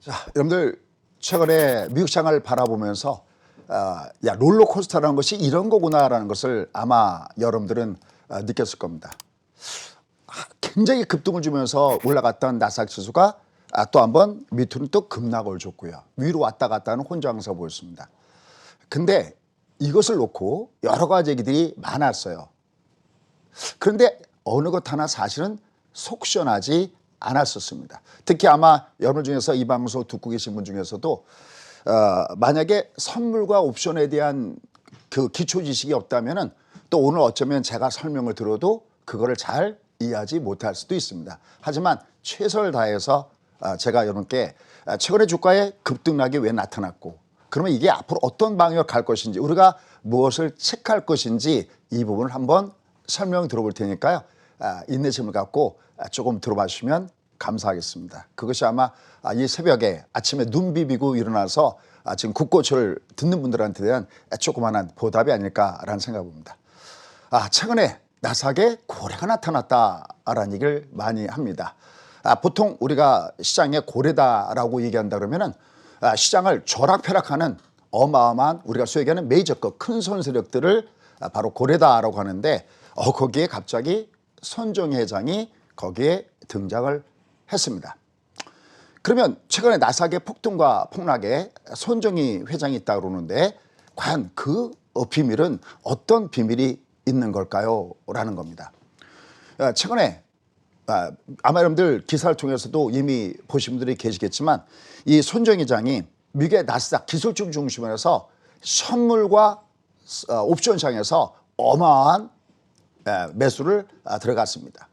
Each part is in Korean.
자, 여러분들 최근에 미국 시장을 바라보면서 야, 롤러코스터라는 것이 이런 거구나라는 것을 아마 여러분들은 느꼈을 겁니다. 굉장히 급등을 주면서 올라갔던 나스닥 지수가 또 한번 밑으로 또 급락을 줬고요. 위로 왔다 갔다 하는 혼조항사 보였습니다. 근데 이것을 놓고 여러 가지 얘기들이 많았어요. 그런데 어느 것 하나 사실은 속 시원하지 않았었습니다. 특히 아마 여러분 중에서 이 방송 듣고 계신 분 중에서도 만약에 선물과 옵션에 대한 그 기초 지식이 없다면은 또 오늘 어쩌면 제가 설명을 들어도 그거를 잘 이해하지 못할 수도 있습니다. 하지만 최선을 다해서 제가 여러분께 최근에 주가의 급등락이 왜 나타났고 그러면 이게 앞으로 어떤 방향으로 갈 것인지 우리가 무엇을 체크할 것인지 이 부분을 한번 설명 들어볼 테니까요. 인내심을 갖고 조금 들어봐 주시면 감사하겠습니다. 그것이 아마 이 새벽에 아침에 눈 비비고 일어나서 지금 국고초를 듣는 분들한테 대한 조그마한 보답이 아닐까라는 생각입니다. 최근에 나스닥에 고래가 나타났다라는 얘기를 많이 합니다. 보통 우리가 시장에 고래다라고 얘기한다 그러면은 시장을 조락펴락하는 어마어마한 우리가 소위 얘기하는 메이저급 큰 손세력들을 바로 고래다라고 하는데 거기에 갑자기 손정희 회장이 거기에 등장을 했습니다. 그러면 최근에 나스닥의 폭등과 폭락에 손정희 회장이 있다고 그러는데 과연 그 비밀은 어떤 비밀이 있는 걸까요? 라는 겁니다. 최근에 아마 여러분들 기사를 통해서도 이미 보신 분들이 계시겠지만 이 손정희 회장이 미국의 나스닥 기술주 중심으로 해서 선물과 옵션 시장에서 어마어마한 매수를 들어갔습니다.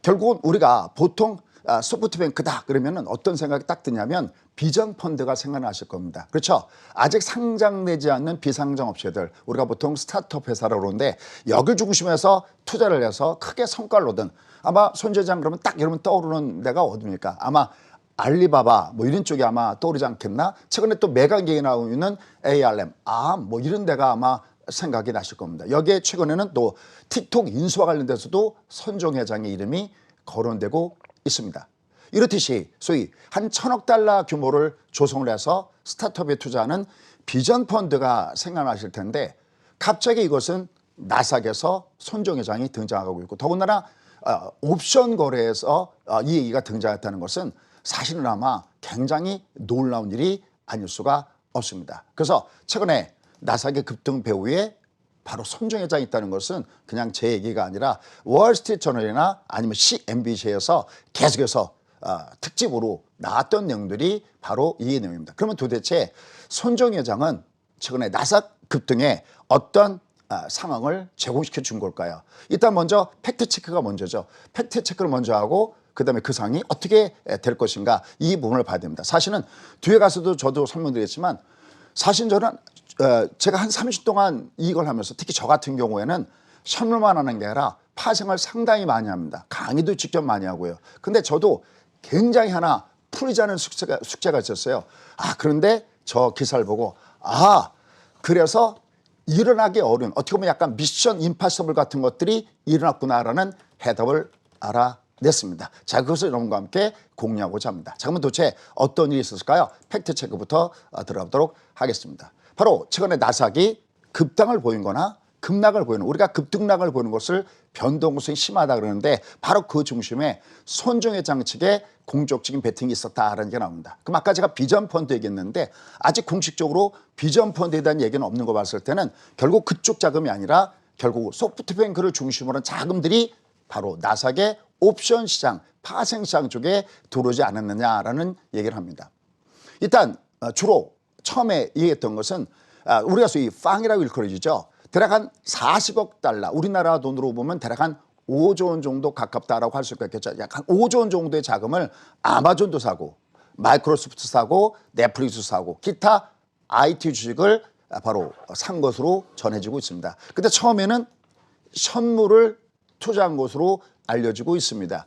결국은 우리가 보통 소프트뱅크다 그러면 어떤 생각이 딱 드냐면 비전 펀드가 생각나실 겁니다. 그렇죠? 아직 상장되지 않는 비상장 업체들 우리가 보통 스타트업 회사라고 그러는데 여길 중심해서 투자를 해서 크게 성과를 얻은 아마 손 회장 그러면 딱 여러분 떠오르는 데가 어디입니까? 아마 알리바바 뭐 이런 쪽이 아마 떠오르지 않겠나? 최근에 또 매각얘기 나오고 있는 ARM 뭐 이런 데가 아마 생각이 나실 겁니다. 여기에 최근에는 또 틱톡 인수와 관련돼서도 손정희 회장의 이름이 거론되고 있습니다. 이렇듯이 소위 한 1,000억 달러 규모를 조성을 해서 스타트업에 투자하는 비전 펀드가 생각나실 텐데 갑자기 이것은 나스닥에서 손정희 회장이 등장하고 있고 더군다나 옵션 거래에서 이 얘기가 등장했다는 것은 사실은 아마 굉장히 놀라운 일이 아닐 수가 없습니다. 그래서 최근에 나스닥의 급등 배후에 바로 손정희 회장이 있다는 것은 그냥 제 얘기가 아니라 월스트리트 저널이나 아니면 CNBC에서 계속해서 특집으로 나왔던 내용들이 바로 이 내용입니다. 그러면 도대체 손정희 회장은 최근에 나스닥 급등에 어떤 상황을 제공시켜 준 걸까요? 일단 먼저 팩트체크가 먼저죠. 팩트체크를 먼저 하고 그다음에 그 상황이 어떻게 될 것인가 이 부분을 봐야 됩니다. 사실은 뒤에 가서도 저도 설명드리겠지만 사실 저는 제가 한 30년 동안 이걸 하면서 특히 저 같은 경우에는 선물만 하는 게 아니라 파생을 상당히 많이 합니다. 강의도 직접 많이 하고요. 근데 저도 굉장히 하나 풀리지 않은 숙제가 있었어요. 그런데 저 기사를 보고 그래서 일어나기 어려운 어떻게 보면 약간 미션 임파서블 같은 것들이 일어났구나라는 해답을 알아냈습니다. 자, 그것을 여러분과 함께 공유하고자 합니다. 자, 그러면 도대체 어떤 일이 있었을까요? 팩트체크부터 들어가도록 하겠습니다. 바로 최근에 나스닥이 급등을 보인 거나 급락을 보이는 우리가 급등락을 보이는 것을 변동성이 심하다 그러는데 바로 그 중심에 손정희 회장 측의 공적적인 베팅이 있었다라는 게 나옵니다. 그럼 아까 제가 비전 펀드 얘기했는데 아직 공식적으로 비전 펀드에 대한 얘기는 없는 거 봤을 때는 결국 그쪽 자금이 아니라 결국 소프트뱅크를 중심으로 한 자금들이 바로 나스닥의 옵션 시장, 파생 시장 쪽에 들어오지 않았느냐라는 얘기를 합니다. 일단 주로 처음에 얘기했던 것은 우리가 소위 팡이라고 일컬어지죠. 대략 한 40억 달러, 우리나라 돈으로 보면 대략 한 5조 원 정도 가깝다라고 할 수 있겠죠. 약 한 5조 원 정도의 자금을 아마존도 사고, 마이크로소프트 사고, 넷플릭스 사고, 기타 IT 주식을 바로 산 것으로 전해지고 있습니다. 근데 처음에는 선물을 투자한 것으로 알려지고 있습니다.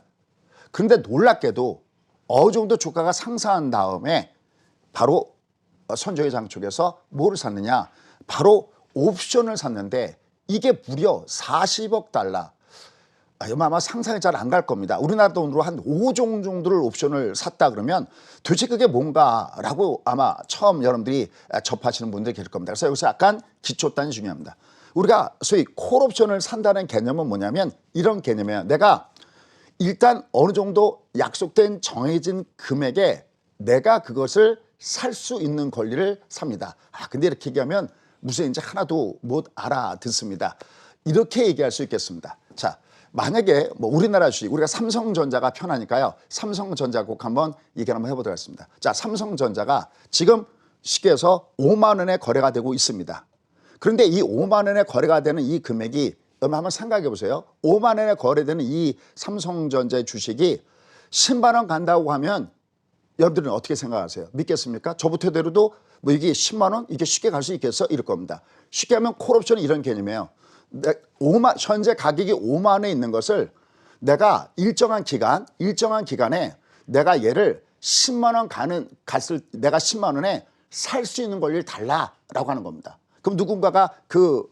그런데 놀랍게도 어느 정도 주가가 상승한 다음에 바로 손정희 회장 쪽에서 뭐를 샀느냐? 바로 옵션을 샀는데 이게 무려 40억 달러. 아마 상상이 잘 안 갈 겁니다. 우리나라 돈으로 한 5종 정도를 옵션을 샀다 그러면 도대체 그게 뭔가라고 아마 처음 여러분들이 접하시는 분들이 계실 겁니다. 그래서 여기서 약간 기초단이 중요합니다. 우리가 소위 콜옵션을 산다는 개념은 뭐냐면 이런 개념이에요. 내가 일단 어느 정도 약속된 정해진 금액에 내가 그것을 살 수 있는 권리를 삽니다. 근데 이렇게 얘기하면 무슨 이제 하나도 못 알아듣습니다. 이렇게 얘기할 수 있겠습니다. 자, 만약에 뭐 우리나라 주식, 우리가 삼성전자가 편하니까요. 삼성전자 꼭 한번 얘기를 한번 해보도록 하겠습니다. 자, 삼성전자가 지금 시계에서 5만 원에 거래가 되고 있습니다. 그런데 이 5만 원에 거래가 되는 이 금액이 여러분 한번 생각해 보세요. 5만 원에 거래되는 이 삼성전자의 주식이 10만 원 간다고 하면 여러분들은 어떻게 생각하세요? 믿겠습니까? 저부터대로도 뭐 이게 10만 원? 이게 쉽게 갈 수 있겠어? 이럴 겁니다. 쉽게 하면 콜옵션은 이런 개념이에요. 현재 가격이 5만 원에 있는 것을 내가 일정한 기간에 내가 얘를 10만 원 내가 10만 원에 살 수 있는 권리를 달라라고 하는 겁니다. 그럼 누군가가 그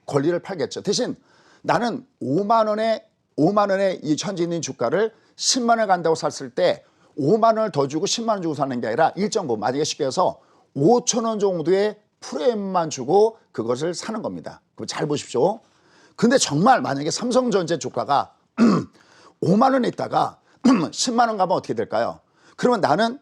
권리를 팔겠죠. 대신 나는 5만 원에 이 현재 있는 주가를 10만 원에 간다고 샀을 때 5만 원을 더 주고 10만 원 주고 사는 게 아니라 일정 부분, 만약에 쉽게 해서 5천 원 정도의 프리미엄만 주고 그것을 사는 겁니다. 그럼 잘 보십시오. 근데 정말 만약에 삼성전자 주가가 5만 원에 있다가 10만 원 가면 어떻게 될까요? 그러면 나는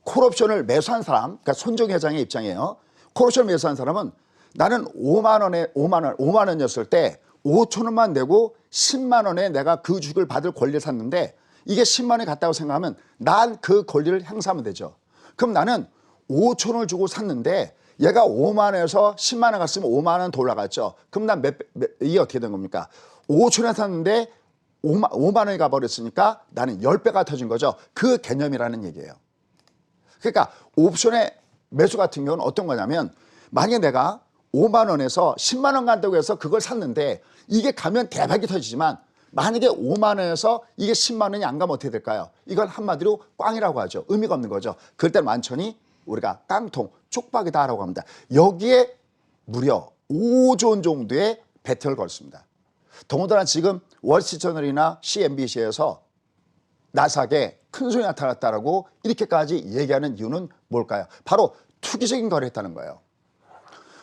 콜옵션을 매수한 사람, 그러니까 손정 회장의 입장이에요. 콜옵션을 매수한 사람은 나는 5만 원이었을 때 5천 원만 내고 10만 원에 내가 그 주식을 받을 권리를 샀는데 이게 10만 원이 갔다고 생각하면 난 그 권리를 행사하면 되죠. 그럼 나는 5천 원을 주고 샀는데 얘가 5만 원에서 10만 원 갔으면 5만 원 더 올라갔죠. 그럼 난 이게 어떻게 된 겁니까? 5천 원에 샀는데 5만 원이 가버렸으니까 나는 10배가 터진 거죠. 그 개념이라는 얘기예요. 그러니까 옵션의 매수 같은 경우는 어떤 거냐면 만약에 내가 5만 원에서 10만 원 간다고 해서 그걸 샀는데 이게 가면 대박이 터지지만 만약에 5만 원에서 이게 10만 원이 안 가면 어떻게 될까요? 이건 한마디로 꽝이라고 하죠. 의미가 없는 거죠. 그럴 때 완전히 우리가 깡통, 쪽박이다라고 합니다. 여기에 무려 5조 원 정도의 배팅을 걸습니다. 더군다나 지금 월스트리트저널이나 CNBC에서 나스닥에 큰 손이 나타났다라고 이렇게까지 얘기하는 이유는 뭘까요? 바로 투기적인 거래를 했다는 거예요.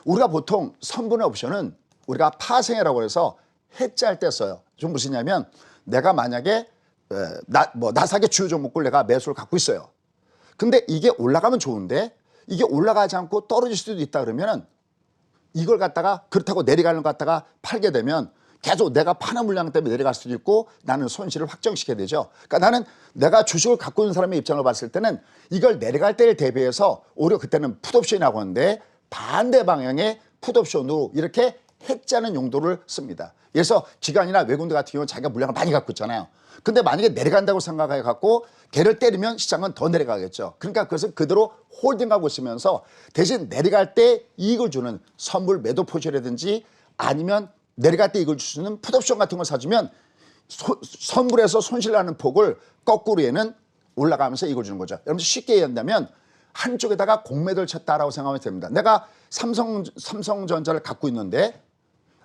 우리가 보통 선분의 옵션은 우리가 파생이라고 해서 해지할 때 써요. 좀 무엇이냐면 내가 만약에 나스닥의 주요 종목을 내가 매수를 갖고 있어요. 근데 이게 올라가면 좋은데 이게 올라가지 않고 떨어질 수도 있다 그러면 이걸 갖다가 그렇다고 내려가는 것 갖다가 팔게 되면 계속 내가 파는 물량 때문에 내려갈 수도 있고 나는 손실을 확정시켜야 되죠. 그러니까 나는 내가 주식을 갖고 있는 사람의 입장을 봤을 때는 이걸 내려갈 때를 대비해서 오히려 그때는 풋옵션이라고 하는데 반대 방향의 풋옵션으로 이렇게 해지하는 용도를 씁니다. 그래서 기관이나 외국인들 같은 경우는 자기가 물량을 많이 갖고 있잖아요. 근데 만약에 내려간다고 생각해 갖고 걔를 때리면 시장은 더 내려가겠죠. 그러니까 그것을 그대로 홀딩하고 있으면서 대신 내려갈 때 이익을 주는 선물 매도 포지션이라든지 아니면 내려갈 때 이익을 주는 풋옵션 같은 걸 사주면 선물에서 손실나는 폭을 거꾸로 얘는 올라가면서 이익을 주는 거죠. 여러분 쉽게 얘기한다면 한쪽에다가 공매도를 쳤다라고 생각하면 됩니다. 내가 삼성전자를 갖고 있는데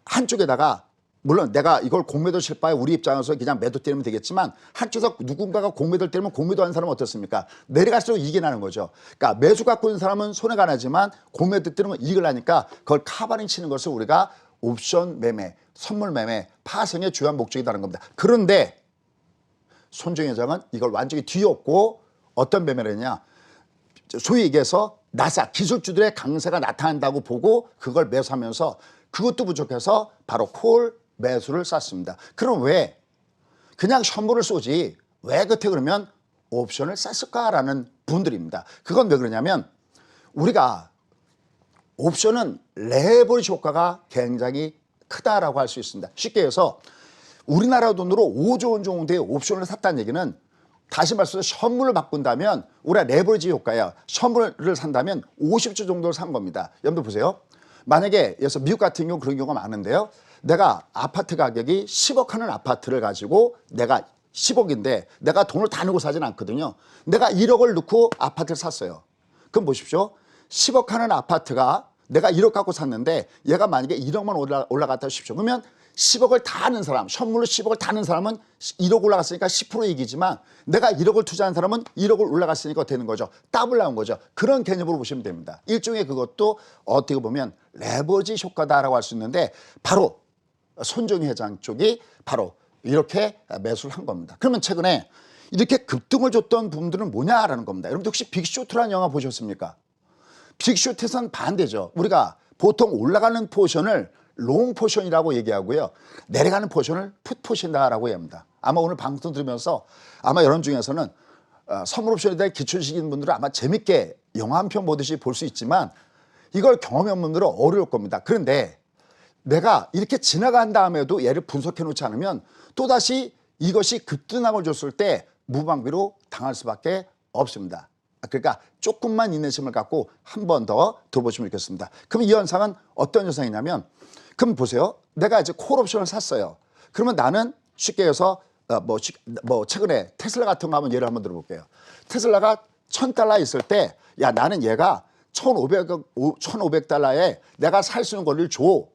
한쪽에다가 물론 내가 이걸 공매도 칠 바에 우리 입장에서 그냥 매도 때리면 되겠지만 한쪽에서 누군가가 공매도를 때리면 공매도하는 사람은 어떻습니까? 내려갈수록 이익이 나는 거죠. 그러니까 매수 갖고 있는 사람은 손해가 나지만 공매도 때리면 이익을 나니까 그걸 카바링 치는 것을 우리가 옵션 매매, 선물 매매, 파생의 주요한 목적이라는 겁니다. 그런데 손정 회장은 이걸 완전히 뒤엎고 어떤 매매를 했냐? 소위 얘기해서 나스닥 기술주들의 강세가 나타난다고 보고 그걸 매수하면서 그것도 부족해서 바로 콜 매수를 쐈습니다. 그럼 왜 그냥 선물을 쏘지 왜 그때 그러면 옵션을 쐈을까라는 분들입니다. 그건 왜 그러냐면 우리가 옵션은 레버리지 효과가 굉장히 크다라고 할 수 있습니다. 쉽게 해서 우리나라 돈으로 5조 원 정도의 옵션을 샀다는 얘기는 다시 말해서 선물을 바꾼다면 우리가 레버리지 효과야. 선물을 산다면 50조 정도를 산 겁니다. 여러분 보세요. 만약에 그래서 미국 같은 경우 그런 경우가 많은데요. 내가 아파트 가격이 10억 하는 아파트를 가지고 내가 10억인데 내가 돈을 다 넣고 사진 않거든요. 내가 1억을 넣고 아파트를 샀어요. 그럼 보십시오. 10억 하는 아파트가 내가 1억 갖고 샀는데 얘가 만약에 1억만 올라갔다 하십시오. 그러면 10억을 다 하는 사람, 선물로 10억을 다 하는 사람은 1억 올라갔으니까 10% 이기지만 내가 1억을 투자한 사람은 1억을 올라갔으니까 되는 거죠. 더블 나온 거죠. 그런 개념으로 보시면 됩니다. 일종의 그것도 어떻게 보면 레버리지 효과다라고 할 수 있는데 바로 손정희 회장 쪽이 바로 이렇게 매수를 한 겁니다. 그러면 최근에 이렇게 급등을 줬던 부분들은 뭐냐라는 겁니다. 여러분들 혹시 빅쇼트라는 영화 보셨습니까? 빅쇼트에서는 반대죠. 우리가 보통 올라가는 포션을 롱 포션이라고 얘기하고요. 내려가는 포션을 풋 포션이라고 얘기합니다. 아마 오늘 방송 들으면서 아마 여러분 중에서는 선물 옵션에 대해 기초식인 분들은 아마 재밌게 영화 한 편 보듯이 볼 수 있지만 이걸 경험해 본 분들은 어려울 겁니다. 그런데 내가 이렇게 지나간 다음에도 얘를 분석해 놓지 않으면 또다시 이것이 급등락을 줬을 때 무방비로 당할 수밖에 없습니다. 그러니까 조금만 인내심을 갖고 한 번 더 들어보시면 좋겠습니다. 그럼 이 현상은 어떤 현상이냐면 그럼 보세요. 내가 이제 콜옵션을 샀어요. 그러면 나는 쉽게 해서 최근에 테슬라 같은 거 한번 예를 한번 들어볼게요. 테슬라가 $1,000 있을 때 야 나는 얘가 1,500달러에 내가 살 수 있는 거를 줘.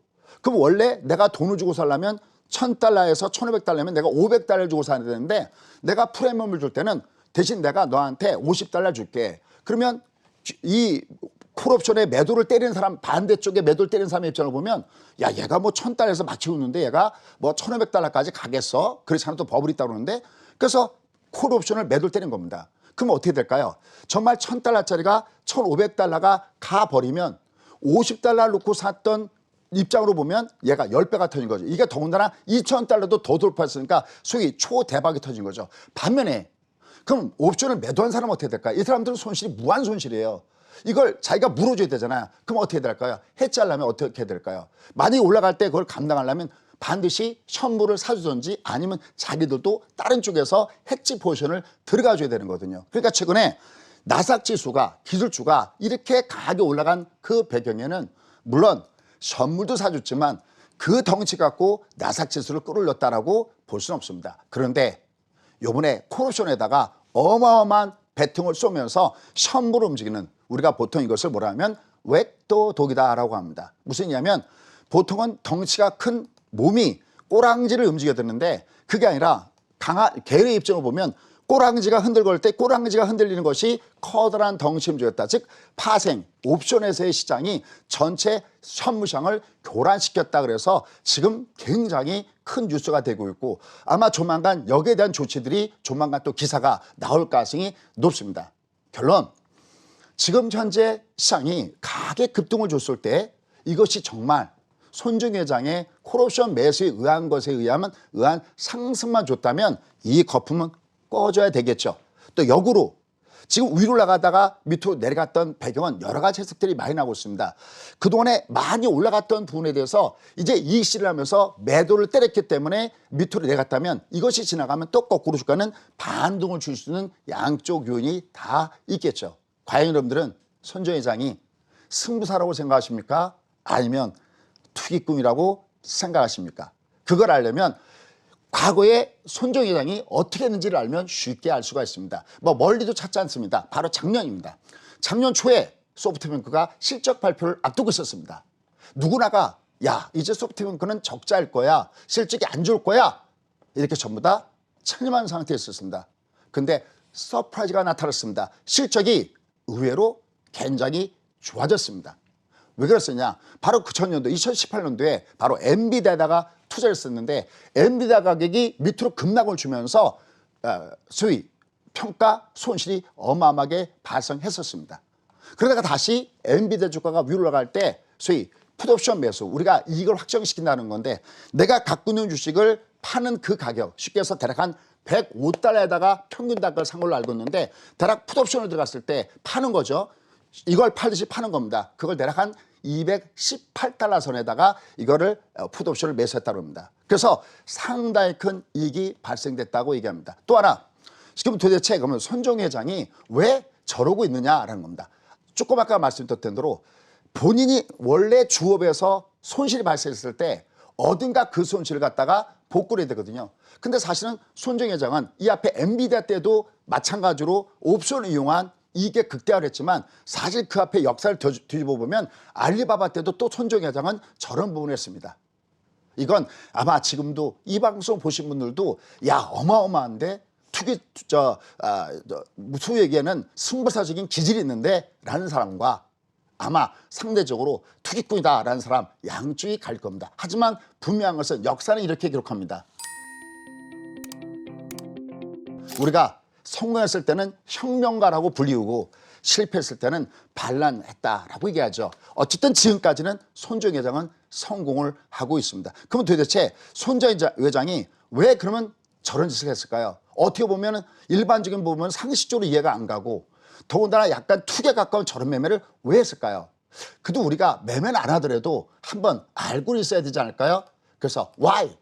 그럼 원래 내가 돈을 주고 살려면 $1,000에서 1,500달러면 내가 500달러를 주고 사야 되는데 내가 프리미엄을 줄 때는 대신 내가 너한테 50달러 줄게. 그러면 이 콜옵션에 매도를 때리는 사람 반대쪽에 매도를 때리는 사람의 입장을 보면 야 얘가 뭐 $1,000에서 맞추고 있는데 얘가 뭐 1,500달러까지 가겠어? 그렇지 않아도 버블이 있다고 그러는데 그래서 콜옵션을 매도를 때린 겁니다. 그럼 어떻게 될까요? 정말 $1,000짜리가 1,500달러가 가버리면 50달러 놓고 샀던 입장으로 보면 얘가 10배가 터진 거죠. 이게 더군다나 2,000달러도 더 돌파했으니까 소위 초대박이 터진 거죠. 반면에 그럼 옵션을 매도한 사람은 어떻게 될까요? 이 사람들은 손실이 무한 손실이에요. 이걸 자기가 물어줘야 되잖아요. 그럼 어떻게 될까요? 해지하려면 어떻게 될까요? 만약에 올라갈 때 그걸 감당하려면 반드시 현물을 사주든지 아니면 자기들도 다른 쪽에서 해지 포지션을 들어가줘야 되는 거거든요. 그러니까 최근에 나스닥 지수가 기술주가 이렇게 강하게 올라간 그 배경에는 물론 선물도 사줬지만 그 덩치 갖고 나스닥 지수를 끌어올렸다라고 볼 수는 없습니다. 그런데 요번에 콜옵션에다가 어마어마한 배팅을 쏘면서 선물을 움직이는 우리가 보통 이것을 뭐라 하면 웩도독이다라고 합니다. 무슨 얘기냐면 보통은 덩치가 큰 몸이 꼬랑지를 움직여야 되는데 그게 아니라 개의 입장을 보면 꼬랑지가 흔들거릴 때 꼬랑지가 흔들리는 것이 커다란 덩치 움직였다. 즉 파생, 옵션에서의 시장이 전체 선물시장을 교란시켰다. 그래서 지금 굉장히 큰 뉴스가 되고 있고 아마 조만간 여기에 대한 조치들이 조만간 또 기사가 나올 가능성이 높습니다. 결론, 지금 현재 시장이 강하게 급등을 줬을 때 이것이 정말 손정희 회장의 콜옵션 매수에 의한 것에 의한 상승만 줬다면 이 거품은 꺼져야 되겠죠. 또 역으로 지금 위로 올라가다가 밑으로 내려갔던 배경은 여러 가지 해석들이 많이 나오고 있습니다. 그동안에 많이 올라갔던 부분에 대해서 이제 이익 실현을 하면서 매도를 때렸기 때문에 밑으로 내려갔다면 이것이 지나가면 또 거꾸로 주가는 반등을 줄 수 있는 양쪽 요인이 다 있겠죠. 과연 여러분들은 손정희 회장이 승부사라고 생각하십니까? 아니면 투기꾼이라고 생각하십니까? 그걸 알려면 과거에 손정희 회장이 어떻게 했는지를 알면 쉽게 알 수가 있습니다. 뭐 멀리도 찾지 않습니다. 바로 작년입니다. 작년 초에 소프트뱅크가 실적 발표를 앞두고 있었습니다. 누구나가 야 이제 소프트뱅크는 적자일 거야. 실적이 안 좋을 거야. 이렇게 전부 다 체념한 상태에 있었습니다. 근데 서프라이즈가 나타났습니다. 실적이 의외로 굉장히 좋아졌습니다. 왜 그랬었냐? 바로 그 전년도 2018년도에 바로 엔비디아에다가 투자를 했었는데 엔비디아 가격이 밑으로 급락을 주면서 소위 평가 손실이 어마어마하게 발생했었습니다. 그러다가 다시 엔비디아 주가가 위로 올라갈 때 소위 풋옵션 매수, 우리가 이익을 확정시킨다는 건데 내가 갖고 있는 주식을 파는 그 가격, 쉽게 해서 대략 한 105달러에다가 평균 단가를 산 걸로 알고 있는데 대략 풋옵션을 들어갔을 때 파는 거죠. 이걸 팔듯이 파는 겁니다. 그걸 대략 한 218달러 선에다가 이거를 풋옵션을 매수했다고 합니다. 그래서 상당히 큰 이익이 발생됐다고 얘기합니다. 또 하나, 지금 도대체 그러면 손정희 회장이 왜 저러고 있느냐라는 겁니다. 조금 아까 말씀드렸던 대로 본인이 원래 주업에서 손실이 발생했을 때 어딘가 그 손실을 갖다가 복구를 해야 되거든요. 근데 사실은 손정희 회장은 이 앞에 엔비디아 때도 마찬가지로 옵션을 이용한 이게 극대화를 했지만 사실 그 앞에 역사를 뒤집어 보면 알리바바 때도 또 손정희 회장은 저런 부분을 했습니다. 이건 아마 지금도 이 방송 보신 분들도 야 어마어마한데 투기 소유에게는 승부사적인 기질이 있는데 라는 사람과 아마 상대적으로 투기꾼이다라는 사람 양쪽이 갈 겁니다. 하지만 분명한 것은 역사는 이렇게 기록합니다. 우리가 성공했을 때는 혁명가라고 불리우고 실패했을 때는 반란했다라고 얘기하죠. 어쨌든 지금까지는 손정희 회장은 성공을 하고 있습니다. 그러면 도대체 손정희 회장이 왜 그러면 저런 짓을 했을까요? 어떻게 보면 일반적인 부분은 상식적으로 이해가 안 가고 더군다나 약간 투기에 가까운 저런 매매를 왜 했을까요? 그래도 우리가 매매는 안 하더라도 한번 알고는 있어야 되지 않을까요? 그래서 why?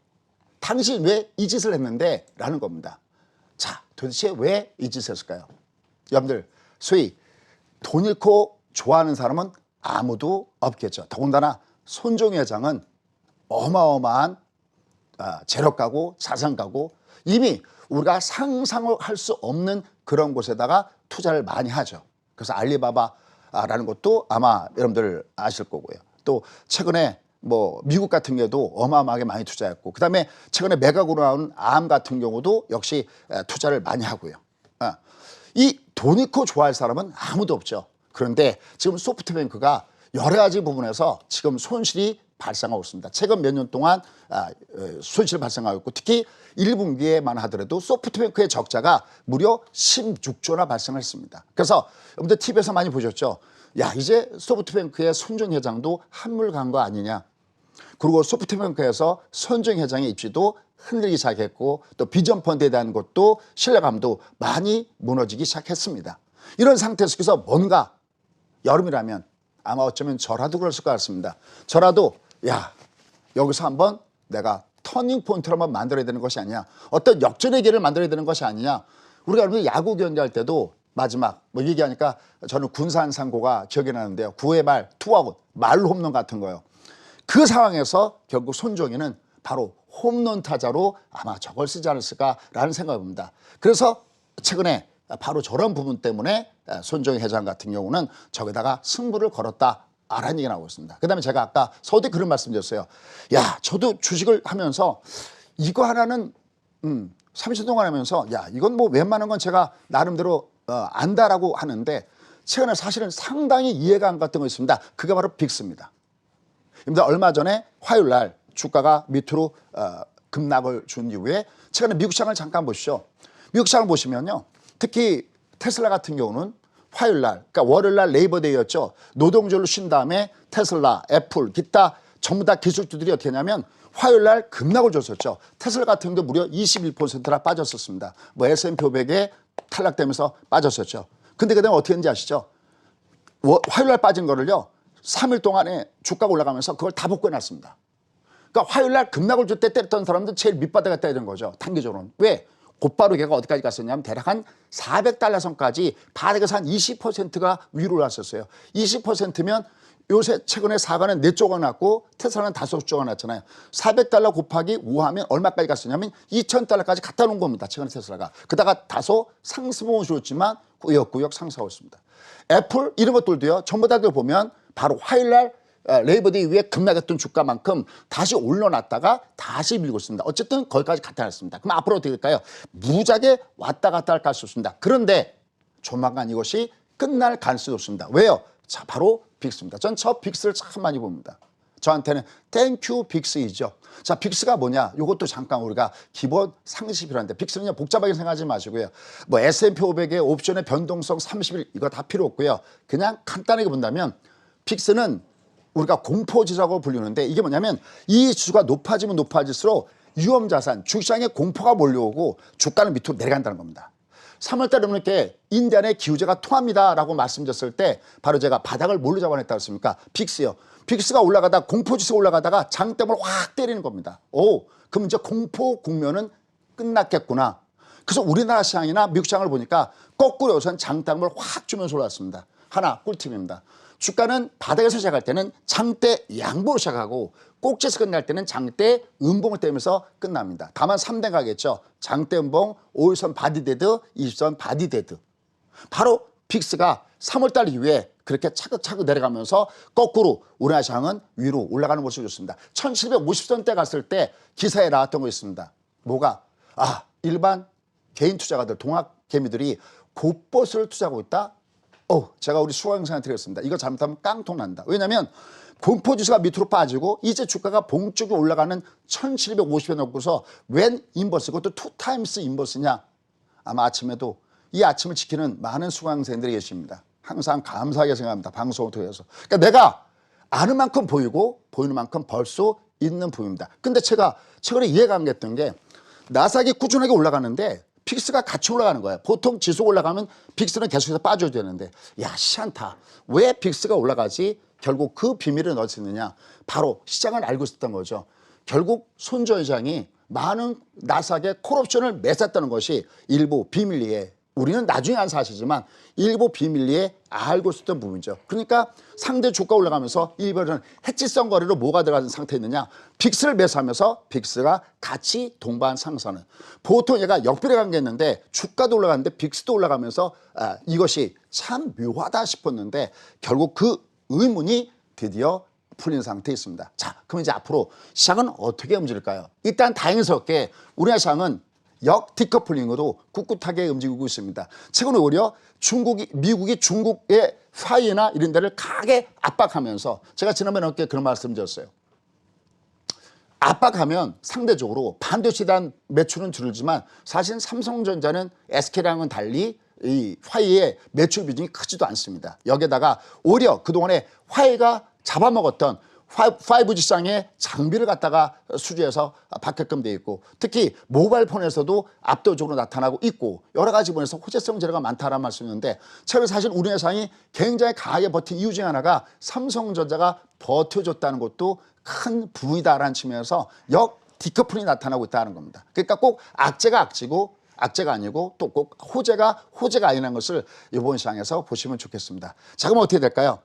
당신 왜 이 짓을 했는데? 라는 겁니다. 자, 도대체 왜 이 짓을 했을까요? 여러분들 소위 돈 잃고 좋아하는 사람은 아무도 없겠죠. 더군다나 손정희 회장은 어마어마한 재력가고 자산가고 이미 우리가 상상을 할 수 없는 그런 곳에다가 투자를 많이 하죠. 그래서 알리바바라는 것도 아마 여러분들 아실 거고요. 또 최근에 뭐 미국 같은 경우도 어마어마하게 많이 투자했고 그다음에 최근에 매각으로 나온 암 같은 경우도 역시 투자를 많이 하고요. 이 돈 잃고 좋아할 사람은 아무도 없죠. 그런데 지금 소프트뱅크가 여러 가지 부분에서 지금 손실이 발생하고 있습니다. 최근 몇 년 동안 손실 발생하고 있고 특히 1분기에만 하더라도 소프트뱅크의 적자가 무려 16조나 발생했습니다. 그래서 여러분들 TV에서 많이 보셨죠? 야 이제 소프트뱅크의 손정희 회장도 한물 간 거 아니냐. 그리고 소프트뱅크에서 손정희 회장의 입지도 흔들리기 시작했고 또 비전펀드에 대한 것도 신뢰감도 많이 무너지기 시작했습니다. 이런 상태 속에서 뭔가 여름이라면 아마 어쩌면 저라도 그랬을 것 같습니다. 저라도 야 여기서 한번 내가 터닝 포인트를 한번 만들어야 되는 것이 아니냐. 어떤 역전의 기회를 만들어야 되는 것이 아니냐. 우리가 여러분 야구 경기할 때도 마지막 뭐 얘기하니까 저는 군산 상고가 기억이 나는데요. 9회 말 투아웃 말로 홈런 같은 거요. 그 상황에서 결국 손정희는 바로 홈런 타자로 아마 저걸 쓰지 않았을까라는 생각을 봅니다. 그래서 최근에 바로 저런 부분 때문에 손정희 회장 같은 경우는 저기다가 승부를 걸었다라는 얘기가 나오고 있습니다. 그 다음에 제가 아까 서두에 그런 말씀 드렸어요. 야 저도 주식을 하면서 이거 하나는 30년 동안 하면서 야 이건 뭐 웬만한 건 제가 나름대로 안다라고 하는데 최근에 사실은 상당히 이해가 안 갔던 거 있습니다. 그게 바로 빅스입니다. 얼마 전에 화요일 날 주가가 밑으로 급락을 준 이후에 최근에 미국 시장을 잠깐 보시죠. 미국 시장을 보시면요. 특히 테슬라 같은 경우는 화요일 날, 그러니까 월요일 날 레이버데이였죠. 노동절로 쉰 다음에 테슬라, 애플, 기타 전부 다 기술주들이 어떻게 했냐면 화요일 날 급락을 줬었죠. 테슬라 같은 경우도 무려 21%나 빠졌었습니다. 뭐 S&P 500에 탈락되면서 빠졌었죠. 근데 그다음에 어떻게 했는지 아시죠? 화요일 날 빠진 거를요. 3일 동안에 주가가 올라가면서 그걸 다 복구해놨습니다. 그러니까 화요일 날 급락을 줄 때 때렸던 사람들 제일 밑바닥에 때리는 거죠. 단기적으로는. 왜? 곧바로 걔가 어디까지 갔었냐면 대략 한 400달러 선까지 바닥에서 한 20%가 위로 올랐었어요. 20%면 요새 최근에 사과는 4조가 났고 테슬라는 5조가 났잖아요. 400달러 곱하기 5하면 얼마까지 갔었냐면 2000달러까지 갖다 놓은 겁니다. 최근에 테슬라가. 그다가 다소 상승을 줬지만 꾸역꾸역 상승하고 있습니다. 애플 이런 것들도요. 전부 다들 보면 바로 화요일 날 레이버데이 이후에 급락했던 주가만큼 다시 올려놨다가 다시 밀고 있습니다. 어쨌든 거기까지 갖다 놨습니다. 그럼 앞으로 어떻게 될까요? 무지하게 왔다 갔다 할 수 있습니다. 그런데 조만간 이것이 끝날 가능성이 없습니다. 왜요? 자, 바로 빅스입니다. 전 저 빅스를 참 많이 봅니다. 저한테는 땡큐 빅스이죠. 자, 빅스가 뭐냐? 이것도 잠깐 우리가 기본 상식이 필요한데 빅스는요 복잡하게 생각하지 마시고요. 뭐 S&P 500의 옵션의 변동성 30일 이거 다 필요 없고요. 그냥 간단하게 본다면 빅스는 우리가 공포지수라고 불리는데 이게 뭐냐면 이 지수가 높아지면 높아질수록 위험자산, 주식시장에 공포가 몰려오고 주가는 밑으로 내려간다는 겁니다. 3월달에 이렇게 인디안의 기후제가 통합니다라고 말씀드렸을 때 바로 제가 바닥을 뭘로 잡아냈다고 했습니까? 빅스요. 빅스가 올라가다 공포지수가 올라가다가 장대을 확 때리는 겁니다. 오, 그럼 이제 공포 국면은 끝났겠구나. 그래서 우리나라 시장이나 미국 시장을 보니까 거꾸로 우선 장대을 확 주면서 올랐습니다. 하나 꿀팁입니다. 주가는 바닥에서 시작할 때는 장대 양보로 시작하고 꼭지에서 끝날 때는 장대 음봉을 떼면서 끝납니다. 다만 3대 가겠죠. 장대 음봉, 5일선 바디데드, 20선 바디데드. 바로 빅스가 3월달 이후에 그렇게 차근차근 내려가면서 거꾸로 우리나라 시장은 위로 올라가는 모습이 좋습니다. 1750선대 갔을 때 기사에 나왔던 거 있습니다. 뭐가? 일반 개인 투자가들, 동학 개미들이 곳곳을 투자하고 있다. 제가 우리 수강생한테 드렸습니다. 이거 잘못하면 깡통 난다. 왜냐하면 공포지수가 밑으로 빠지고 이제 주가가 봉쪽에 올라가는 1750에 넘고서 웬 인버스, 그것도 투타임스 인버스냐. 아마 아침에도 이 아침을 지키는 많은 수강생들이 계십니다. 항상 감사하게 생각합니다. 방송을 통해서. 그러니까 내가 아는 만큼 보이고 보이는 만큼 벌 수 있는 부분입니다. 근데 제가 최근에 이해가 안 됐던 게 나스닥이 꾸준하게 올라가는데 빅스가 같이 올라가는 거예요. 보통 지수가 올라가면 빅스는 계속해서 빠져야 되는데 시안타. 왜 빅스가 올라가지? 결국 그 비밀을 넣을 수 있느냐. 바로 시장을 알고 있었던 거죠. 결국 손조 회장이 많은 나스닥의 콜옵션을 맺었다는 것이 일부 비밀리에, 우리는 나중에 한 사실이지만 일부 비밀리에 알고 있었던 부분이죠. 그러니까 상대 주가 올라가면서 일부는 해지성 거래로 뭐가 들어가는 상태에 있느냐. 빅스를 매수하면서 빅스가 같이 동반 상승하는. 보통 얘가 역별의 관계였는데 주가도 올라가는데 빅스도 올라가면서 이것이 참 묘하다 싶었는데 결국 그 의문이 드디어 풀린 상태에 있습니다. 자, 그럼 이제 앞으로 시장은 어떻게 움직일까요? 일단 다행스럽게 우리나라 시장은 디커플링으로 꿋꿋하게 움직이고 있습니다. 최근에 오히려 미국이 중국의 화이나 이런 데를 강하게 압박하면서, 제가 지난번에 어떻게 그런 말씀 드렸어요. 압박하면 상대적으로 반도체에 대한 매출은 줄지만 사실 삼성전자는 SK랑은 달리 이 화이의 매출 비중이 크지도 않습니다. 여기에다가 오히려 그동안에 화이가 잡아먹었던 5G 시장의 장비를 갖다가 수주해서 받게끔 돼 있고, 특히 모바일 폰에서도 압도적으로 나타나고 있고, 여러 가지 부분에서 호재성 재료가 많다라는 말씀이었는데, 최근 사실 우리나라 시장이 굉장히 강하게 버틴 이유 중에 하나가 삼성전자가 버텨줬다는 것도 큰 부분이다라는 측면에서 디커플이 나타나고 있다는 겁니다. 그러니까 꼭 악재가 악재고 악재가 아니고 또 꼭 호재가 아니라는 것을 이번 시장에서 보시면 좋겠습니다. 자, 그럼 어떻게 될까요?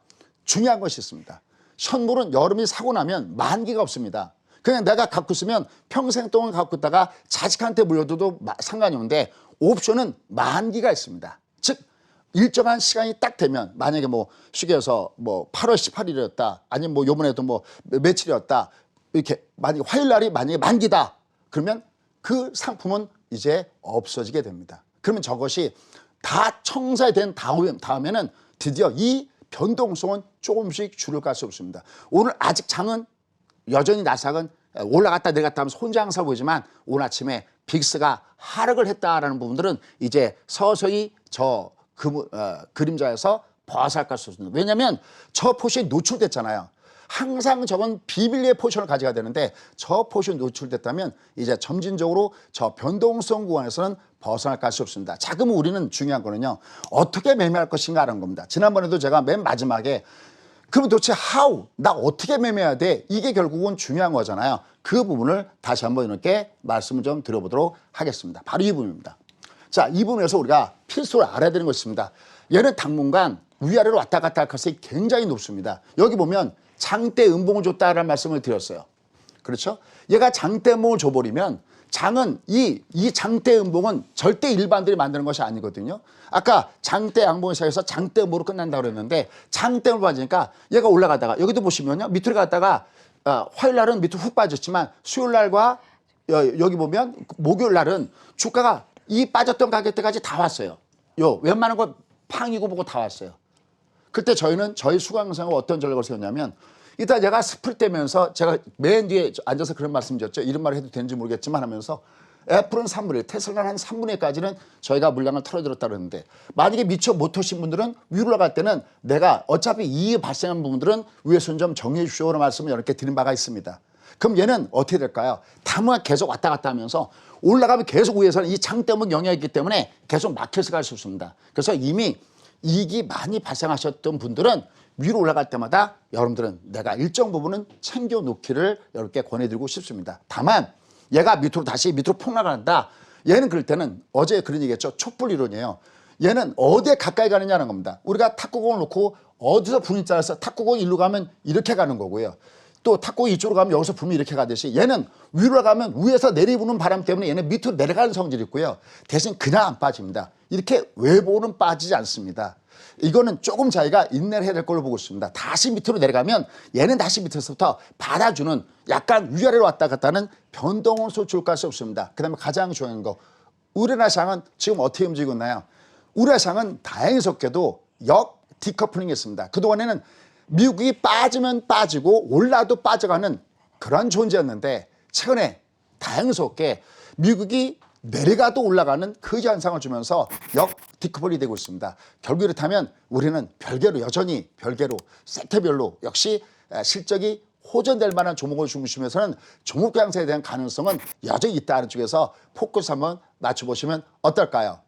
중요한 것이 있습니다. 현물은 여름이 사고 나면 만기가 없습니다. 그냥 내가 갖고 있으면 평생 동안 갖고 있다가 자식한테 물려줘도 상관이 없는데, 옵션은 만기가 있습니다. 즉 일정한 시간이 딱 되면, 만약에 시계에서 8월 18일이었다 아니면 요번에도 며칠이었다, 이렇게 만약에 화요일 날이 만약에 만기다, 그러면 그 상품은 이제 없어지게 됩니다. 그러면 저것이 다 청산된 다음에는 드디어 이 변동성은 조금씩 줄을 갈 수 없습니다. 오늘 아직 장은 여전히 나스닥은 올라갔다 내려갔다 하면서 혼자 항상 보이지만, 오늘 아침에 빅스가 하락을 했다라는 부분들은 이제 서서히 저 그림자에서 벗어날 수 있습니다. 왜냐하면 저 포션이 노출됐잖아요. 항상 저건 비밀리에 포션을 가져가야 되는데 저 포션이 노출됐다면 이제 점진적으로 저 변동성 구간에서는 벗어날 수 없습니다. 자, 그러면 우리는 중요한 거는요, 어떻게 매매할 것인가 하는 겁니다. 지난번에도 제가 맨 마지막에 그럼 도대체 나 어떻게 매매해야 돼? 이게 결국은 중요한 거잖아요. 그 부분을 다시 한번 이렇게 말씀을 좀 드려보도록 하겠습니다. 바로 이 부분입니다. 자, 이 부분에서 우리가 필수로 알아야 되는 것이 있습니다. 얘는 당분간 위아래로 왔다 갔다 할 가능성이 굉장히 높습니다. 여기 보면 장대 음봉을 줬다라는 말씀을 드렸어요. 그렇죠? 얘가 장대 음봉을 줘버리면 장은 이 장대 음봉은 절대 일반들이 만드는 것이 아니거든요. 아까 장대 양봉을 시작해서 장대 음봉으로 끝난다고 그랬는데, 장대 음봉을 빠지니까 얘가 올라가다가 여기도 보시면요, 밑으로 갔다가 화요일 날은 밑으로 훅 빠졌지만 수요일 날과 여기 보면 목요일 날은 주가가 이 빠졌던 가격대까지 다 왔어요. 웬만한 거 팡이고 보고 다 왔어요. 그때 저희 수강생은 어떤 전략을 세웠냐면, 일단 제가 스플 떼면서 제가 맨 뒤에 앉아서 그런 말씀 드렸죠. 이런 말을 해도 되는지 모르겠지만 하면서 애플은 3분의 1, 테슬라는 한 3분의 1까지는 저희가 물량을 털어들었다 그러는데, 만약에 미처 못 터신 분들은 위로 올라갈 때는 내가 어차피 이익이 발생한 부분들은 위에서는 좀 정리해 주시오라는 말씀을 이렇게 드린 바가 있습니다. 그럼 얘는 어떻게 될까요? 당분간 계속 왔다 갔다 하면서 올라가면 계속 위에서는 이 장대문 영향이 있기 때문에 계속 막혀서 갈 수 있습니다. 그래서 이미 이익이 많이 발생하셨던 분들은 위로 올라갈 때마다 여러분들은 내가 일정 부분은 챙겨놓기를 이렇게 권해드리고 싶습니다. 다만 얘가 다시 밑으로 폭락한다. 얘는 그럴 때는 어제 그런 얘기했죠. 촛불이론이에요. 얘는 어디에 가까이 가느냐는 겁니다. 우리가 탁구공을 놓고 어디서 분이 짜서 탁구공이 일로 가면 이렇게 가는 거고요. 또 탁구가 이쪽으로 가면 여기서 불면 이렇게 가듯이 얘는 위로 가면 위에서 내리부는 바람 때문에 얘는 밑으로 내려가는 성질이 있고요. 대신 그냥 안 빠집니다. 이렇게 외부는 빠지지 않습니다. 이거는 조금 자기가 인내를 해야 될 걸로 보고 있습니다. 다시 밑으로 내려가면 얘는 다시 밑에서부터 받아주는 약간 위아래로 왔다 갔다 하는 변동을 소출할 수 없습니다. 그 다음에 가장 중요한 거, 우리나라 시장은 지금 어떻게 움직이고 있나요? 우리나라 시장은 다행스럽게도 역 디커플링이 있습니다. 그동안에는 미국이 빠지면 빠지고 올라도 빠져가는 그런 존재였는데 최근에 다행스럽게 미국이 내려가도 올라가는 그 현상을 주면서 역 디커플이 되고 있습니다. 결국 이렇다면 우리는 별개로 여전히 별개로 섹터별로 역시 실적이 호전될 만한 종목을 중심에서는 종목 양세에 대한 가능성은 여전히 있다는 쪽에서 포커스 한번 맞춰보시면 어떨까요?